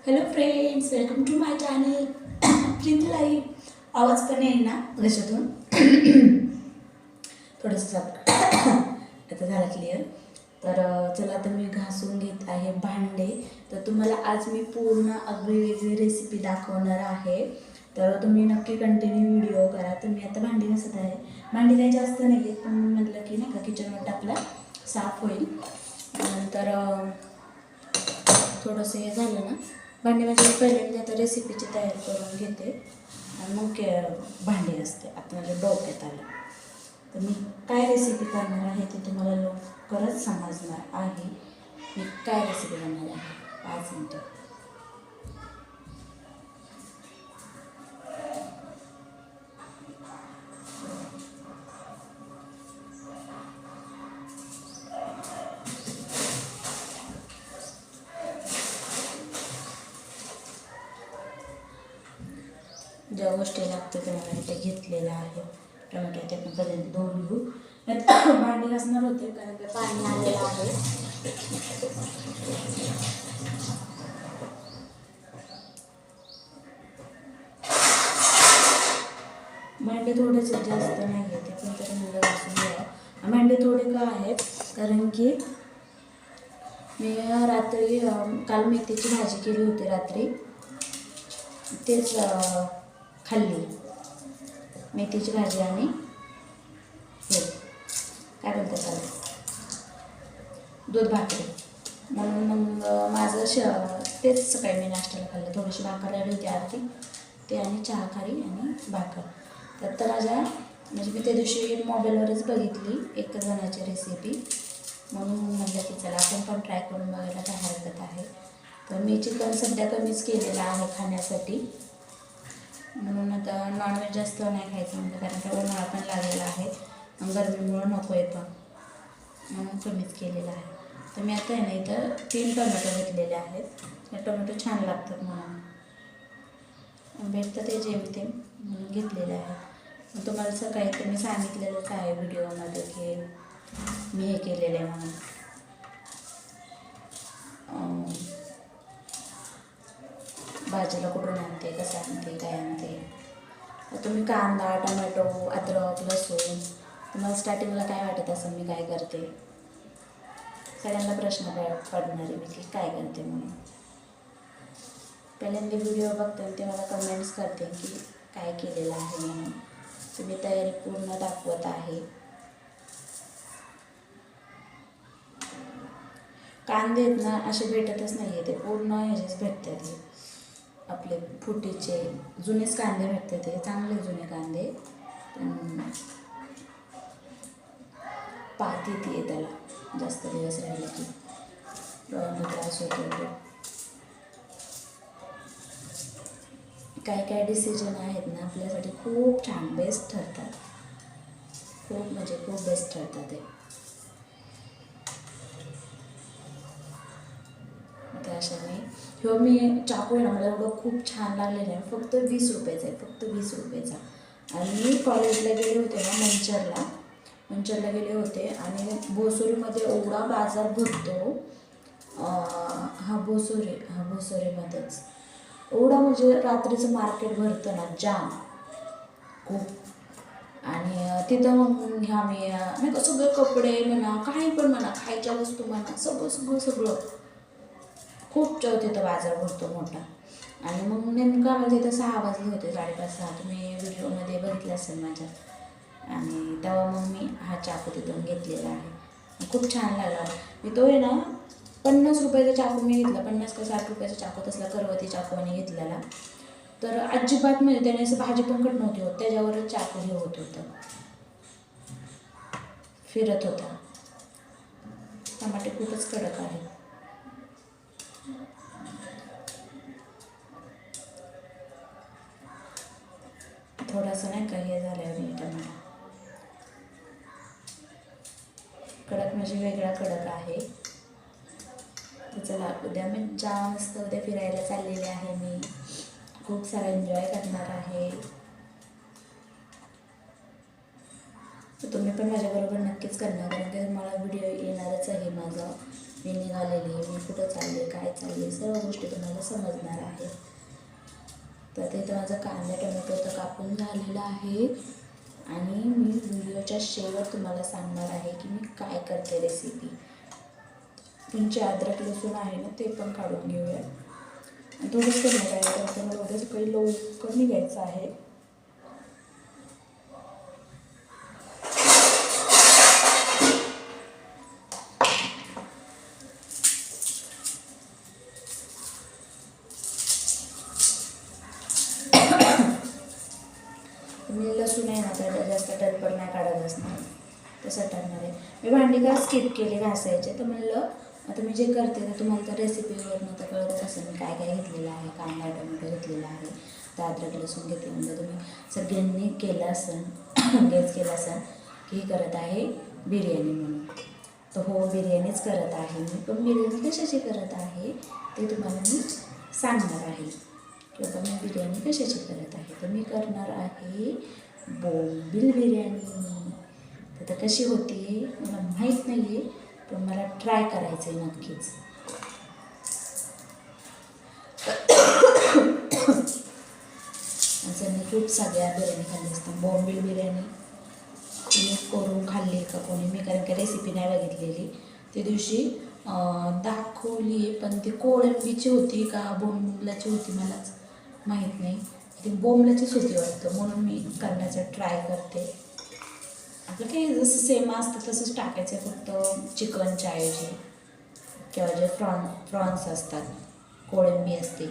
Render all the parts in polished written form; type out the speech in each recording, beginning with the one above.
Hello friends, welcome to my channel print life. आवाज पण येईल ना घशातून? थोडंसं आता झालं क्लिअर. तर चला आता मी घासून घेत आहे भांडे. तर तुम्हाला आज मी पूर्ण अगदी वेगळी रेसिपी दाखवणार आहे. तर तुम्ही नक्की कंटिन्यू व्हिडिओ करा. तर मी आता भांडी घासत आहे. भांडी काही जास्त नाही आहेत, पण मी म्हटलं की नाही का किचनवर टाकला साफ होईल. नंतर थोडंसं हे झालं ना भांडी म्हणजे पहिले मी आता रेसिपीची तयारी करून घेते आणि मग भांडी असते. आता माझ्या डोक्यात आलं तर मी काय रेसिपी करणार आहे ते तुम्हाला लवकरच समजणार आहे. मी काय रेसिपी करणार आहे 5 मिनटं. ज्या गोष्टी लागते ते मला इथे घेतलेलं आहे. टोमॅटो ते पण कधी धुवून घेऊ. भांडी घासणार होते कारण की पाणी आलेलं आहे. भांडे थोडेच जास्त नाही आहे ते पण तरी मुलं घासून घ्या. भांडे थोडे का आहेत कारण की मी रात्री काल मेथीची भाजी केली होती रात्री. तेच खाल्ली मेथीची भाजी आणि हे काय बोलतात त्याला दूध भाकरी. म्हणून मग माझं तेच सकाळी मी नाश्त्याला खाल्लं. थोडीशी भाकर राहिली होती आरती ते आणि चहा खारी आणि भाकर. तर माझ्या म्हणजे मी त्या दिवशी मोबाईलवरच बघितली एक जणाची रेसिपी, म्हणून म्हटलं की चला आपण पण ट्राय करून बघायला काय हरकत आहे. तर मी चिकन सध्या कमीच केलेलं आहे खाण्यासाठी, म्हणून आता नॉनव्हेज जास्त नाही खायचं म्हणजे कारण का उन्हाळा पण लागलेला आहे आणि गरमीमुळं नको आहे पण, म्हणून कमीच केलेलं आहे. तर मी आता आहे ना इथं 3 टोमॅटो घेतलेले आहेत. हे टोमॅटो छान लागतात म्हणून भेटतं ते जेमतेम म्हणून घेतलेले आहे. मग तुम्हाला सकाळी तर मी सांगितलेलंच आहे व्हिडिओमध्ये की मी हे केलेलं आहे म्हणून. भाजीला कुठून आणते, कसं आणते, काय आणते. तुम्ही कांदा, टोमॅटो, अद्रक, लसूण, तुम्हाला स्टार्टिंगला काय वाटत असं मी काय करते, सगळ्यांना प्रश्न पडणार आहे मी की काय करते म्हणून. पहिल्यांदा व्हिडिओ बघते ते मला कमेंट्स करते की काय केलेलं आहे म्हणून. तुम्ही तयारी पूर्ण दाखवत आहे. कांदे आहेत ना असे भेटतच नाही आहे, ते पूर्ण ह्याचेच भेटतात. हे आपले फुटीचे जुनेच कांदे भेटतात, ते चांगले जुने कांदे. पात येते त्याला जास्त दिवस राहिले की डोळ्यांना त्रास होतो. काय काय डिसिजन आहेत ना आपल्यासाठी खूप छान बेस्ट ठरतात, खूप म्हणजे खूप बेस्ट ठरतात ते. त्या अशाने ह्यो मी चाकू आहे ना मला एवढं खूप छान लागलेलं आहे. फक्त 20 रुपयाचा आहे, फक्त 20 रुपयाचा. आणि मी कॉलेजला गेले होते ना मंचरला गेले होते आणि भोसोरीमध्ये एवढा बाजार भरतो. भोसोरीमध्येच एवढा म्हणजे रात्रीचं मार्केट भरतं ना जाम खूप. आणि तिथं मग ह्या मी नाही का सगळे कपडे म्हणा काही पण म्हणा खायच्या वस्तू म्हणा सगळं खूप तिथं बाजार भरतो मोठा. आणि मग नेमकं आम्हाला तिथं 6 वाजले होते, 5:30-6. तुम्ही व्हिडिओमध्ये बघितलं असेल माझ्या. आणि तेव्हा मग मी हा चाकू तिथून घेतलेला आहे. खूप छान लागला. मी तो आहे ना 50 रुपयाचा चाकू मी घेतला, 50 का 60 रुपयाचा चाकू तसला करवती चाकू आणि घेतलेला. तर अजिबात म्हणजे त्याने असं भाजी पण कट नव्हती होत, त्याच्यावरच चाकू हे होत होतं, फिरत होता. टमाटे खूपच कडक आहे. थोडासा नाही का हे झाल्यावर मी टमाटा कडक म्हणजे वेगळा कडक आहे. तर चला उद्या मी मस्त उद्या फिरायला चाललेले आहे. मी खूप सारा एन्जॉय करणार आहे. तर तुम्ही पण माझ्याबरोबर नक्कीच करणार, कारण की मला व्हिडिओ येणारच आहे माझा. मी निघालेली, मी कुठं चालले, काय चालले, सर्व गोष्टी तुम्हाला समजणार आहेत. तर तिथं माझं कांदा टोमॅटो तर कापून झालेलं आहे आणि मी व्हिडिओच्या शेवट तुम्हाला सांगणार आहे की मी काय करते रेसिपी. तुमचे अद्रक लसूण आहे ना ते पण काढून घेऊया. आणि थोडंच करणार आहे, तर मला उद्या सकाळी लवकर निघायचं आहे. मी लसूण आहे ना त्याला जास्त टरपड नाही काढत असणार, तसं टाकणार आहे. मी भांडी का स्किप केली घासायचे, तर म्हणलं आता मी जे करते ते तुम्हाला तर रेसिपीवरनं तर कळत असेल मी काय काय घेतलेलं आहे. कांदा टोमॅटो घेतलेला आहे, तर अद्रक लसूण घेतले. म्हणजे तुम्ही सगळ्यांनी केलं असेल गेस केलं असेल की हे करत आहे बिर्याणी म्हणून. तर हो, बिर्याणीच करत आहे मी, पण बिर्याणी कशाची करत आहे ते तुम्हाला मी सांगणार आहे किंवा मी बिर्याणी कशाची करत आहे. तर मी करणार आहे बोंबील बिर्याणी. तर कशी होती मला माहीत नाही आहे, पण मला ट्राय करायचं आहे नक्कीच. असं मी खूप सगळ्या बिर्याणी खाल्ली असतात. बोंबील बिर्याणी तुम्ही करून खाल्ली का कोणी? मी कारण का रेसिपी नाही बघितलेली. त्या दिवशी दाखवली, पण ती कोळंबीची होती का बोंबलाची होती मलाच माहीत नाही. ती बोंबलाचीच होती वाटतं, म्हणून मी करण्याचा ट्राय करते. आपलं काही जसं सेम असतं तसंच टाकायचं आहे, फक्त चिकनच्या ऐवजी किंवा जे प्रॉन्स असतात, कोळंबी असते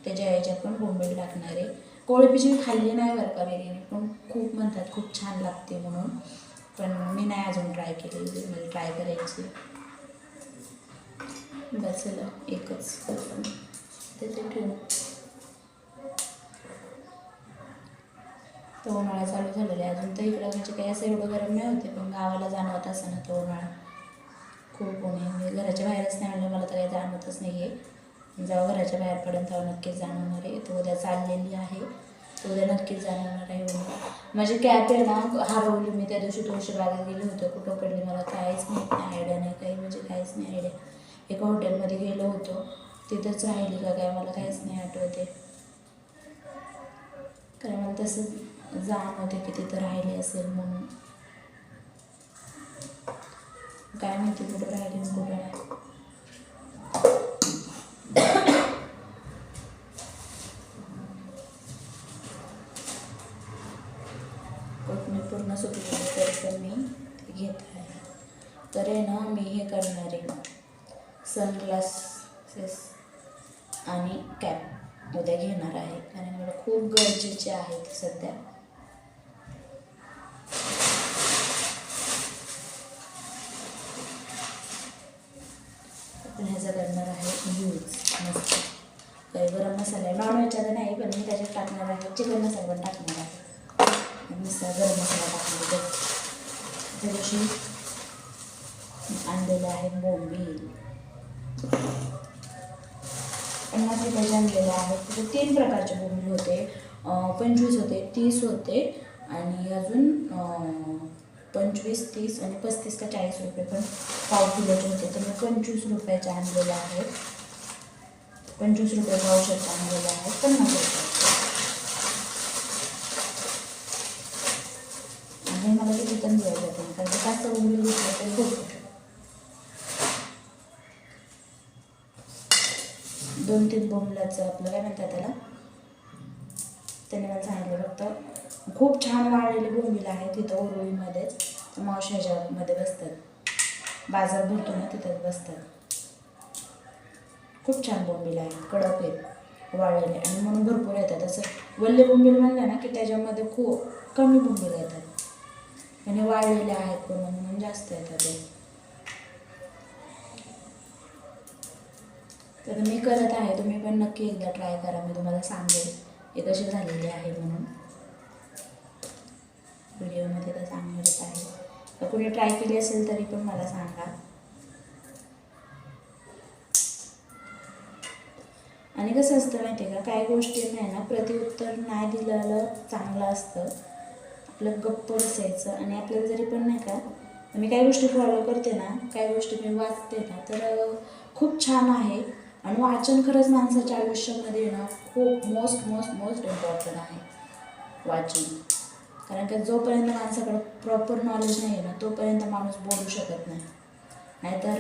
त्याच्या ऐवजी आपण बोंबील टाकणार आहे. कोळंबीची मी खाल्ली नाही बरं का बिर्याणी, पण खूप म्हणतात खूप छान लागते म्हणून, पण मी नाही अजून ट्राय केलेली, मला ट्राय करायची. बस चला एकच त्याचे ठेवून. तर उन्हाळा चालू झालेला आहे अजून, तर इकडं म्हणजे काही असं एवढं गरम नाही होते, पण गावाला जाणवत असं ना तो उन्हाळा खूप ऊन आहे. घराच्या बाहेरच नाही आणलं, मला तर काही जाणवतच नाही आहे. जेव्हा घराच्या बाहेर पडेल तेव्हा नक्कीच जाणवणार आहे. तो उद्या चाललेली आहे, तो उद्या नक्कीच जाणवणार आहे उन्हाळा. माझी कॅप आहे ना हरवली, मी त्या दिवशी तुळशीबागेत गेले होते, कुठं पडली मला काहीच माहीत नाही, आयडिया नाही काही, म्हणजे काहीच नाही आयडिया. एका हॉटेलमध्ये गेलो होतो, तिथंच राहिली का काय मला काहीच नाही आठवते, कारण मला तसं जाणवते की तिथं राहिली असेल म्हणून. काय माहिती कुठं राहिली आणि कुठं नाही. कोथमीर पूर्ण सुकलेली तरी पण मी घेत आहे. तर आहे ना मी हे करणार आहे, सनग्लासेस आणि कॅप उद्या घेणार आहे, कारण मला खूप गरजेचे आहेत सध्या. आपण ह्याचा करणार आहे यूज मस्त काही गरम मसाला, नॉन व्हेजचा नाही, पण मी त्याच्यात टाकणार आहे चिकन मसाला पण टाकणार आहे, मिसळ गरम मसाला टाकणार आहे. त्या दिवशी आणलेलं आहे बोंबील 50 रुपयाचे आणलेले आहेत. तिथे 3 प्रकारचे बोंबील होते, 25 होते, 30 होते आणि अजून 25, 30 आणि 35 का 40 रुपये पण पाव किलोचे होते. तर मी 25 रुपयाचे आणलेले आहेत, 25 रुपये पावशेरचे आणलेले आहेत, 50 रुपये. आणि मला ते रिटर्न द्यायला जाते, कारण ते जास्त बोंबील घेतलं तरी होतं. 2-3 बोंबलाचं आपलं काय म्हणतात त्याला, त्याने मला सांगितलं. फक्त खूप छान वाळलेली बोंबील आहे तिथं ओरोळीमध्येच, तर मावशी ह्याच्यामध्ये बसतात, बाजार भरतो ना तिथंच बसतात. खूप छान बोंबील आहेत, कडक आहेत, वाळलेले, आणि म्हणून भरपूर येतात. असं वल्ले बोंबील म्हणलं ना की त्याच्यामध्ये खूप कमी बोंबील येतात, आणि वाळलेले आहेत पूर्ण म्हणून जास्त येतात ते. तर मी करत आहे, तुम्ही पण नक्की एकदा ट्राय करा, मी तुम्हाला सांगेल हे कसे झालेले आहे म्हणून. व्हिडिओमध्ये तर सांगणारच आहे, तर कुणी ट्राय केली असेल तरी पण मला सांगा. आणि कसं असतं माहिती आहे का, काही गोष्टींना आहे ना प्रतिउत्तर नाही दिलेलं चांगलं असतं, आपलं गप्प बसायचं. आणि आपल्याला जरी पण नाही का मी काही गोष्टी फॉलो करते ना, काही गोष्टी मी वाचते ना, तर खूप छान आहे. आणि वाचन खरंच माणसाच्या आयुष्यामध्ये ना खूप मोस्ट मोस्ट मोस्ट इम्पॉर्टंट आहे वाचन. कारण का जोपर्यंत माणसाकडे प्रॉपर नॉलेज नाही आहे ना, तोपर्यंत माणूस बोलू शकत नाही. नाहीतर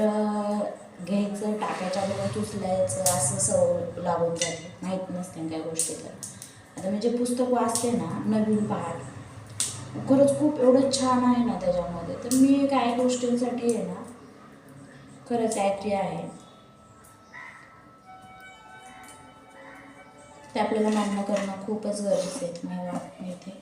घ्यायचं, टाकायच्या वेळेस उचलायचं असं सवय लागून जाते, माहीत नसते काही गोष्टी. तर आता मी जे पुस्तक वाचते ना, नवीन पाठ, खरंच खूप एवढं छान आहे ना त्याच्यामध्ये. तर मी काही गोष्टींसाठी आहे ना खरंच ॲग्री आहे. ते आपल्याला मान्य करणं खूपच गरजेचं आहे. मी इथे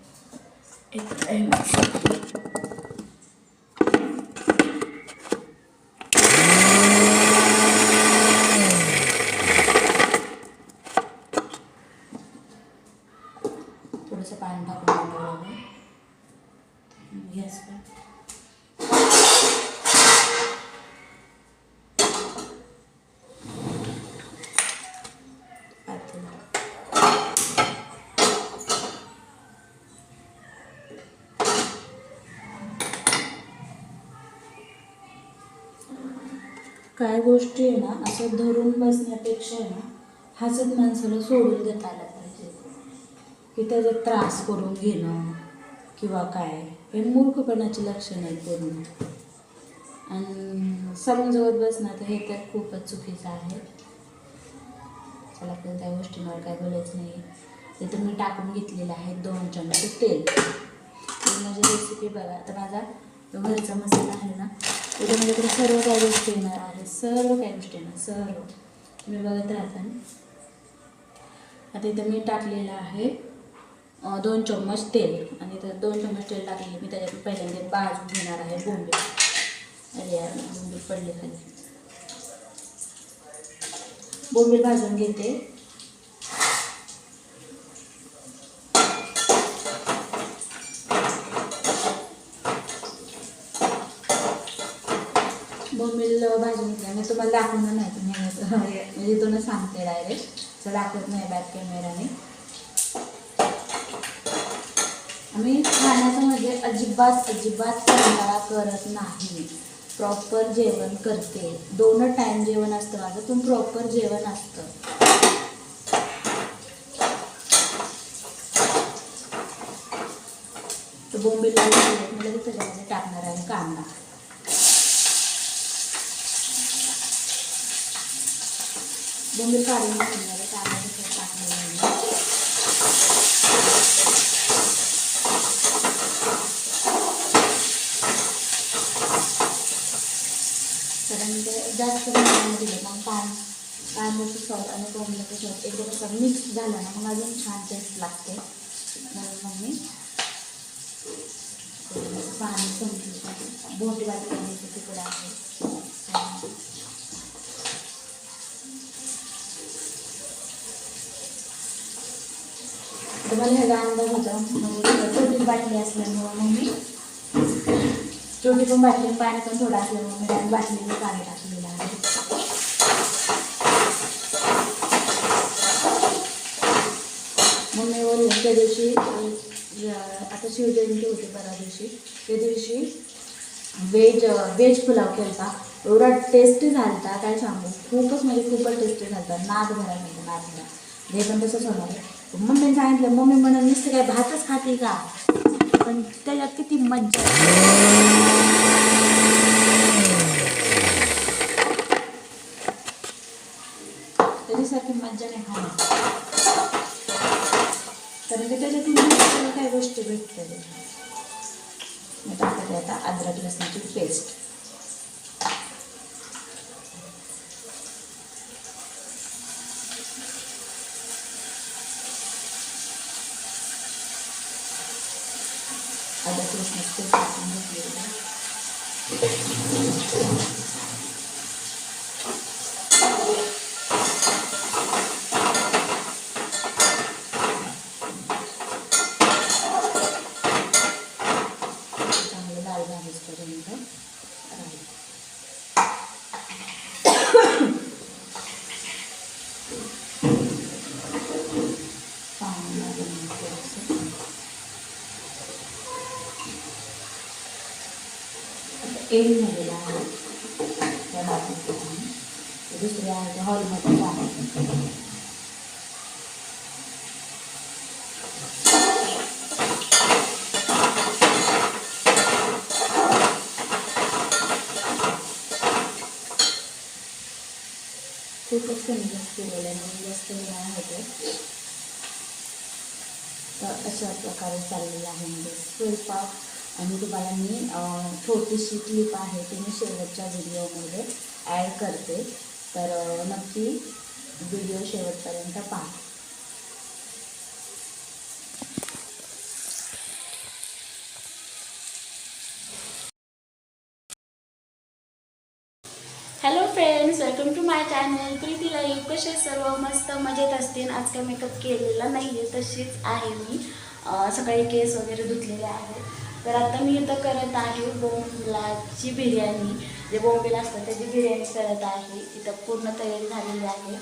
थोडंसं पाणी टाकून गॅस पण काय गोष्टी आहे ना असं धरून बसण्यापेक्षा आहे ना हसत माणसाला सोडून देता आला पाहिजे. की त्याचा त्रास करून घेणं किंवा काय, हे मूर्खपणाची लक्षणं आहेत पूर्ण. आणि समजवत बसणं तर हे तर खूपच चुकीचं आहे. चला आपल्याला त्या गोष्टींवर काय बोलायचं नाही. तिथं मी टाकून घेतलेलं आहे 2 चमचे तेल. माझी रेसिपी बघा. आता माझा घरचा मसाला आहे ना, उद्या माझ्याकडे सर्व काही गोष्टी येणार आहे, सर्व काही गोष्टी येणार, सर्व तुम्ही बघत राहता ना. आता इथं मी टाकलेलं आहे 2 चम्मच तेल. आणि तर 2 चम्मच तेल टाकलेले मी. त्याच्यात पहिल्यांदा भाजून घेणार आहे बोंबील. अरे यार, बोंबील पडले खाली. बोंबील भाजून घेते. बोंबील भाजून घेतल्या. मी तुम्हाला दाखवणार नाही, तुम्ही म्हणजे तुम्हाला सांगते डायरेक्ट, तर दाखवत नाही बॅक कॅमेराने. आम्ही खाण्याचं म्हणजे अजिबात कंटाळा करत नाही. प्रॉपर जेवण करते. 2 टाईम जेवण असतं माझं, पण प्रॉपर जेवण असतं. तर बोंबील मी लगेच त्याच्यामध्ये टाकणार आहे कांदा. बोंबील काढून घेणार आहे, कांदा तिथं टाकलेला आहे. कारण ते जास्त प्रमाणामध्ये दिलं मग कांद्याचं सॉस आणि बोंबीलचं सॉस एकदम असं मिक्स झालं ना, मग अजून छान टेस्ट लागते. म्हणून मग मी पाणी संपलं, बोटी वाटण्याचं तिकडे आहे. तर मला ह्याचा अंदाज होता, म्हणजे छोटी बाटली असल्यामुळं मग मी छोटी पण बाटली, पाणी पण थोडं असल्यामुळे मी त्यात बाटलीने पाणी टाकलेलं आहे. मग मी बोलले त्या दिवशी आता शिवजयंती होती परवा दिवशी, त्या दिवशी व्हेज पुलाव केला. एवढा टेस्टी झाला होता काय सांगू, खूपच म्हणजे खूपच टेस्टी झाला होता. नाद भरा म्हणजे नाद भरा. हे पण तसंच होणार आहे. मम्मीने सांगितलं, मम्मी म्हणून नुसतं काय भातच खाते का, पण त्याच्यात किती मज्जा. त्याच्यासारखी मज्जा नाही खाणार, कारण की त्याच्यातून काही गोष्टी भेटतात. मी टाकते आता अद्रक लसणाची पेस्ट. अद्रक लसणाची पेस्ट टाकून घेतलेली. चांगलं लाल भाजीपर्यंत राहील. एंड झालेला आहे. दुसरे आहे हॉलमध्ये आहे. खूपच कमी जास्त केलेलं आहे म्हणून जास्त वेळ होतो. तर अशा प्रकारे चाललेलं आहे म्हणजे स्वयंपाक. आणि तुम्हाला मी छोटीशी क्लिप आहे ती मी शेवटच्या व्हिडिओमध्ये ॲड करते, तर नक्की व्हिडिओ शेवटपर्यंत पहा. Hello friends, welcome to my channel Preeti life. कसे सर्व मस्त मजेत असतील. आज काय मेकअप केलेला नाही आहे, तशीच आहे मी. सकाळी केस वगैरे धुतलेले आहेत. तर आता मी इथं करत आहे बोंबिलाची बिर्याणी. जे बोंबील असतात त्याची बिर्याणी करत आहे. इथं पूर्ण तयारी झालेली आहे.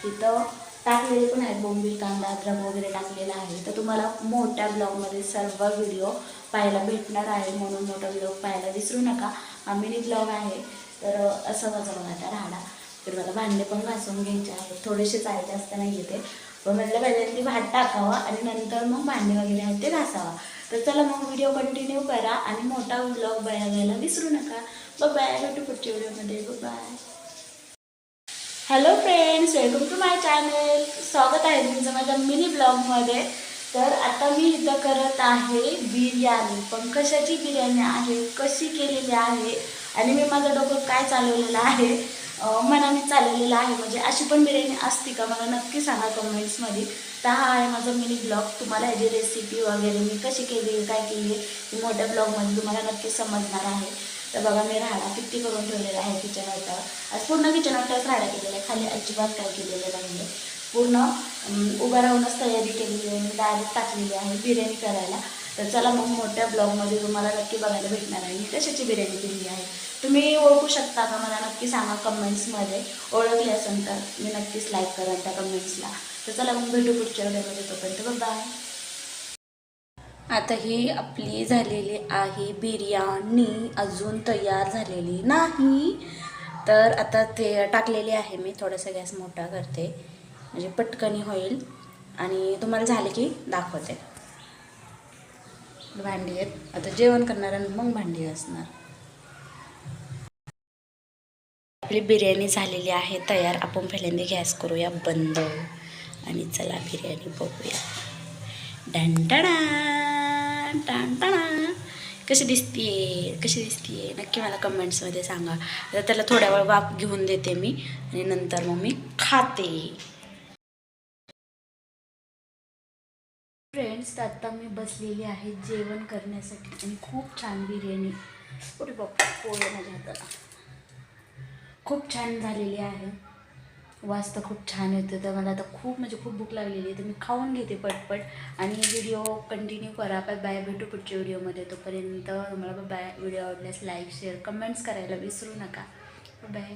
इथं टाकलेले पण आहेत बोंबील, कांदा, अद्रक वगैरे टाकलेला आहे. तर तुम्हाला मोठ्या ब्लॉगमध्ये सर्व व्हिडिओ पाहायला भेटणार आहे, म्हणून मोठा व्हिडिओ पाहायला विसरू नका. हा मिनी ब्लॉग आहे. तर असं माझं बघा आता राहिला. तर मला भांडे पण घासून घ्यायचे आहेत. थोडेसे आहे, जास्त नाही येते. पण म्हटलं पहिल्यांदा भात टाकावा आणि नंतर मग भांडे वगैरे आहेत ते घासावा. तर चला मग व्हिडिओ कंटिन्यू करा आणि मोठा व्लॉग बघायला विसरू नका. बाय, भेटू पुढच्या व्हिडिओमध्ये. Bye. Hello friends, welcome to my channel. स्वागत आहे तुमचं माझ्या मिनी ब्लॉगमध्ये. तर आता मी इथं करत आहे बिर्याणी. पण कशाची बिर्याणी आहे, कशी केलेली आहे आणि मी माझं डोकं काय चालवलेलं आहे, मनाने चालवलेलं आहे. म्हणजे अशी पण बिर्याणी असते का, मला नक्की सांगा कमेंट्समध्ये. तर हा आहे माझा मिनी ब्लॉग. तुम्हाला ह्याची रेसिपी वगैरे मी कशी केली, काय केली ही मोठ्या ब्लॉगमध्ये तुम्हाला नक्की समजणार आहे. तर बघा मी राहाडा किती करून ठेवलेला आहे किचन वाट्यावर. आज पूर्ण किचन वाट्यावरच राहाडा केलेला आहे, खाली अजिबात काय केलेलं नाही आहे. पूर्ण उभा राहूनच तयारी केलेली आहे. मी डायरेक्ट टाकलेली आहे बिर्याणी करायला. तर चला मग मोठ्या ब्लॉगमध्ये तुम्हाला नक्की बघायला भेटणार आहे मी कशाची बिर्याणी केली आहे. तुम्ही ओळखू शकता का, मला नक्की सांगा कमेंट्समध्ये. ओळखली असेल तर मी नक्कीच लाईक करा त्या कमेंट्सला. तर चला मग भेटू पुढच्या व्हिडिओमध्ये. तोपर्यंत बाय. आता ही आपली झालेली आहे बिर्याणी, अजून तयार झालेली नाही. तर आता ते टाकलेली आहे मी. थोडासा गॅस मोठा करते म्हणजे पटकनी होईल आणि तुम्हाला झाले की दाखवते. भांडी आहेत, आता जेवण करणार आणि मग भांडी असणार. आपली बिर्याणी झालेली आहे तयार. आपण पहिल्यांदा गॅस करूया बंद आणि चला बिर्याणी बघूया. डंटणा डंटणा. कशी दिसतीये नक्की मला कमेंट्समध्ये सांगा. तर त्याला थोड्या वेळ वाफ घेऊन देते मी आणि नंतर मग मी खाते. फ्रेंड्स, आता मी बसलेली आहे जेवण करण्यासाठी आणि खूप छान बिर्याणी. पुढे बघ पोळं माझ्या हाताला खूप छान झालेली आहे. वास तर खूप छान येतो. तर मला आता खूप म्हणजे खूप भूक लागलेली आहे. तर मी खाऊन घेते पटपट आणि व्हिडिओ कंटिन्यू करा. बाय, भेटू पुढच्या व्हिडिओमध्ये. तोपर्यंत तुम्हाला बाय. व्हिडिओ आवडल्यास लाईक, शेअर, कमेंट्स करायला विसरू नका. बाय.